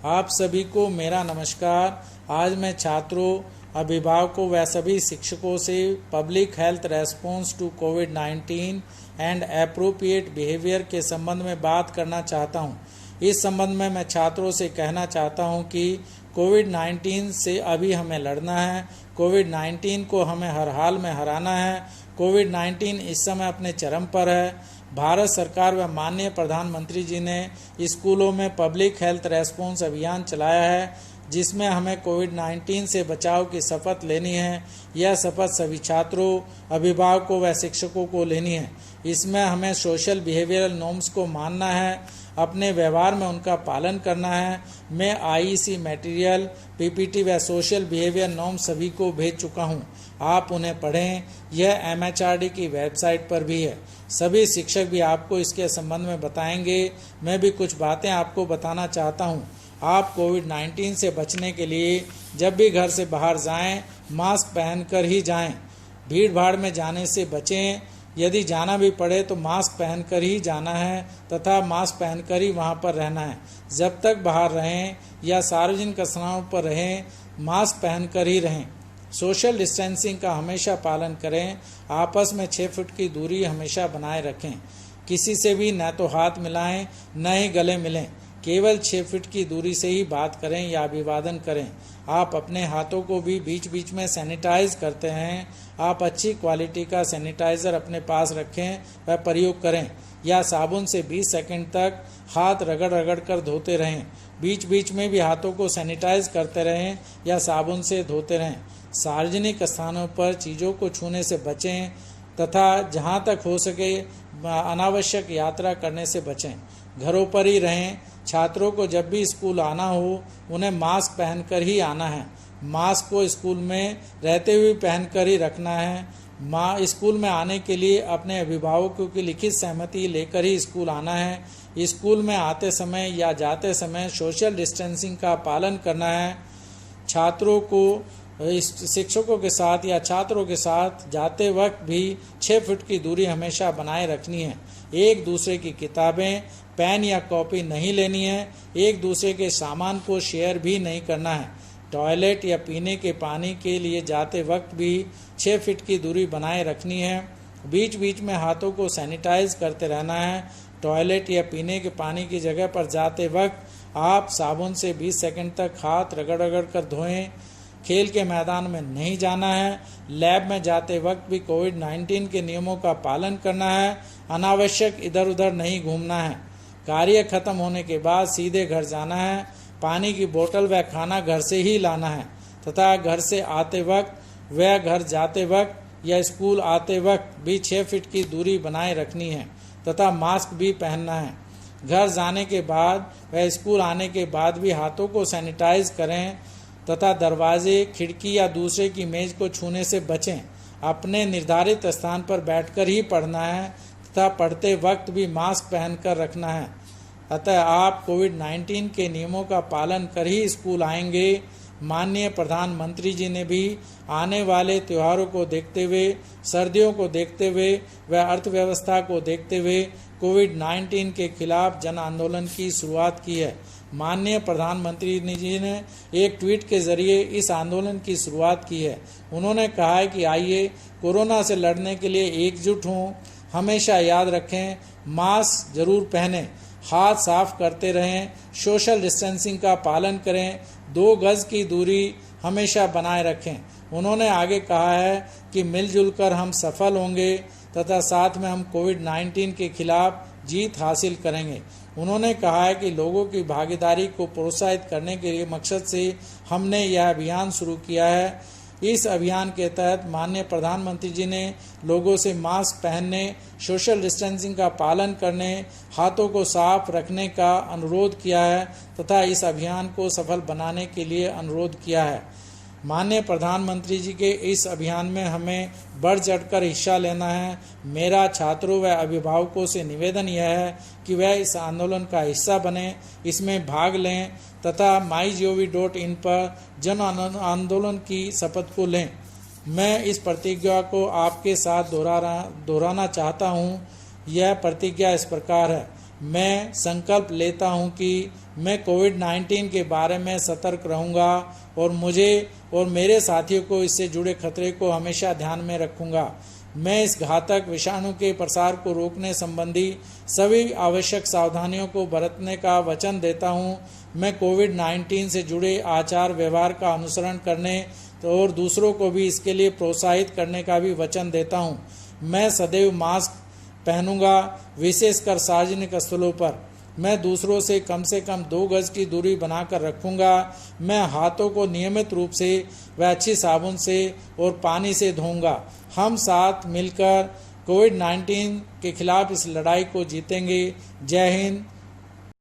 आप सभी को मेरा नमस्कार। आज मैं छात्रों, अभिभावकों व सभी शिक्षकों से पब्लिक हेल्थ रेस्पॉन्स टू कोविड-19 एंड एप्रोप्रिएट बिहेवियर के संबंध में बात करना चाहता हूं। इस संबंध में मैं छात्रों से कहना चाहता हूं कि कोविड-19 से अभी हमें लड़ना है। कोविड-19 को हमें हर हाल में हराना है। कोविड-19 इस समय अपने चरम पर है। भारत सरकार व माननीय प्रधानमंत्री जी ने स्कूलों में पब्लिक हेल्थ रेस्पॉन्स अभियान चलाया है, जिसमें हमें कोविड-19 से बचाव की शपथ लेनी है। यह शपथ सभी छात्रों, अभिभावकों व शिक्षकों को लेनी है। इसमें हमें सोशल बिहेवियरल नॉर्म्स को मानना है, अपने व्यवहार में उनका पालन करना है। मैं आईईसी मटेरियल, पीपीटी व सोशल बिहेवियर नॉर्म्स सभी को भेज चुका हूं। आप उन्हें पढ़ें। यह एमएचआरडी की वेबसाइट पर भी है। सभी शिक्षक भी आपको इसके संबंध में बताएंगे। मैं भी कुछ बातें आपको बताना चाहता हूं। आप कोविड-19 से बचने के लिए जब भी घर से बाहर जाएं, मास्क पहनकर ही जाएं। भीड़ भाड़ में जाने से बचें। यदि जाना भी पड़े तो मास्क पहनकर ही जाना है तथा मास्क पहनकर ही वहां पर रहना है। जब तक बाहर रहें या सार्वजनिक स्थानों पर रहें, मास्क पहनकर ही रहें। सोशल डिस्टेंसिंग का हमेशा पालन करें। आपस में 6 फुट की दूरी हमेशा बनाए रखें। किसी से भी न तो हाथ मिलाएं, न ही गले मिलें। केवल 6 फीट की दूरी से ही बात करें या अभिवादन करें। आप अपने हाथों को भी बीच बीच में सैनिटाइज करते हैं। आप अच्छी क्वालिटी का सैनिटाइज़र अपने पास रखें व प्रयोग करें, या साबुन से 20 सेकंड तक हाथ रगड़ रगड़ कर धोते रहें। बीच बीच में भी हाथों को सैनिटाइज करते रहें या साबुन से धोते रहें। सार्वजनिक स्थानों पर चीज़ों को छूने से बचें तथा जहां तक हो सके अनावश्यक यात्रा करने से बचें। घरों पर ही रहें। छात्रों को जब भी स्कूल आना हो, उन्हें मास्क पहनकर ही आना है। मास्क को स्कूल में रहते हुए पहनकर ही रखना है। स्कूल में आने के लिए अपने अभिभावकों की लिखित सहमति लेकर ही स्कूल आना है। स्कूल में आते समय या जाते समय सोशल डिस्टेंसिंग का पालन करना है। छात्रों को शिक्षकों के साथ या छात्रों के साथ जाते वक्त भी 6 फुट की दूरी हमेशा बनाए रखनी है। एक दूसरे की किताबें, पेन या कॉपी नहीं लेनी है। एक दूसरे के सामान को शेयर भी नहीं करना है। टॉयलेट या पीने के पानी के लिए जाते वक्त भी 6 फीट की दूरी बनाए रखनी है। बीच बीच में हाथों को सैनिटाइज करते रहना है। टॉयलेट या पीने के पानी की जगह पर जाते वक्त आप साबुन से 20 सेकंड तक हाथ रगड़ रगड़ कर धोएं। खेल के मैदान में नहीं जाना है। लैब में जाते वक्त भी कोविड-19 के नियमों का पालन करना है। अनावश्यक इधर उधर नहीं घूमना है। कार्य खत्म होने के बाद सीधे घर जाना है। पानी की बोतल व खाना घर से ही लाना है तथा घर से आते वक्त व घर जाते वक्त या स्कूल आते वक्त भी 6 फीट की दूरी बनाए रखनी है तथा मास्क भी पहनना है। घर जाने के बाद व स्कूल आने के बाद भी हाथों को सैनिटाइज करें तथा दरवाजे, खिड़की या दूसरे की मेज को छूने से बचें। अपने निर्धारित स्थान पर बैठकर ही पढ़ना है तथा पढ़ते वक्त भी मास्क पहनकर रखना है। अतः आप कोविड-19 के नियमों का पालन कर ही स्कूल आएंगे। माननीय प्रधानमंत्री जी ने भी आने वाले त्योहारों को देखते हुए, सर्दियों को देखते हुए व अर्थव्यवस्था को देखते हुए कोविड-19 के खिलाफ जन आंदोलन की शुरुआत की है। माननीय प्रधानमंत्री जी ने एक ट्वीट के जरिए इस आंदोलन की शुरुआत की है। उन्होंने कहा है कि आइए कोरोना से लड़ने के लिए एकजुट हों। हमेशा याद रखें, मास्क जरूर पहनें, हाथ साफ करते रहें, सोशल डिस्टेंसिंग का पालन करें, 2 गज की दूरी हमेशा बनाए रखें। उन्होंने आगे कहा है कि मिलजुल कर हम सफल होंगे तथा साथ में हम कोविड-19 के खिलाफ जीत हासिल करेंगे। उन्होंने कहा है कि लोगों की भागीदारी को प्रोत्साहित करने के लिए मकसद से हमने यह अभियान शुरू किया है। इस अभियान के तहत माननीय प्रधानमंत्री जी ने लोगों से मास्क पहनने, सोशल डिस्टेंसिंग का पालन करने, हाथों को साफ रखने का अनुरोध किया है तथा इस अभियान को सफल बनाने के लिए अनुरोध किया है। माननीय प्रधानमंत्री जी के इस अभियान में हमें बढ़ चढ़कर हिस्सा लेना है। मेरा छात्रों व अभिभावकों से निवेदन यह है कि वह इस आंदोलन का हिस्सा बने, इसमें भाग लें तथा mygov.in पर जन आंदोलन की शपथ को लें। मैं इस प्रतिज्ञा को आपके साथ दोहराना चाहता हूँ। यह प्रतिज्ञा इस प्रकार है मैं संकल्प लेता हूं कि मैं कोविड-19 के बारे में सतर्क रहूंगा और मुझे और मेरे साथियों को इससे जुड़े खतरे को हमेशा ध्यान में रखूंगा। मैं इस घातक विषाणु के प्रसार को रोकने संबंधी सभी आवश्यक सावधानियों को बरतने का वचन देता हूं। मैं कोविड-19 से जुड़े आचार व्यवहार का अनुसरण करने और दूसरों को भी इसके लिए प्रोत्साहित करने का भी वचन देता हूं। मैं सदैव मास्क पहनूंगा, विशेषकर सार्वजनिक स्थलों पर। मैं दूसरों से कम 2 गज की दूरी बनाकर रखूंगा। मैं हाथों को नियमित रूप से व अच्छी साबुन से और पानी से धोऊंगा। हम साथ मिलकर कोविड-19 के खिलाफ इस लड़ाई को जीतेंगे। जय हिंद,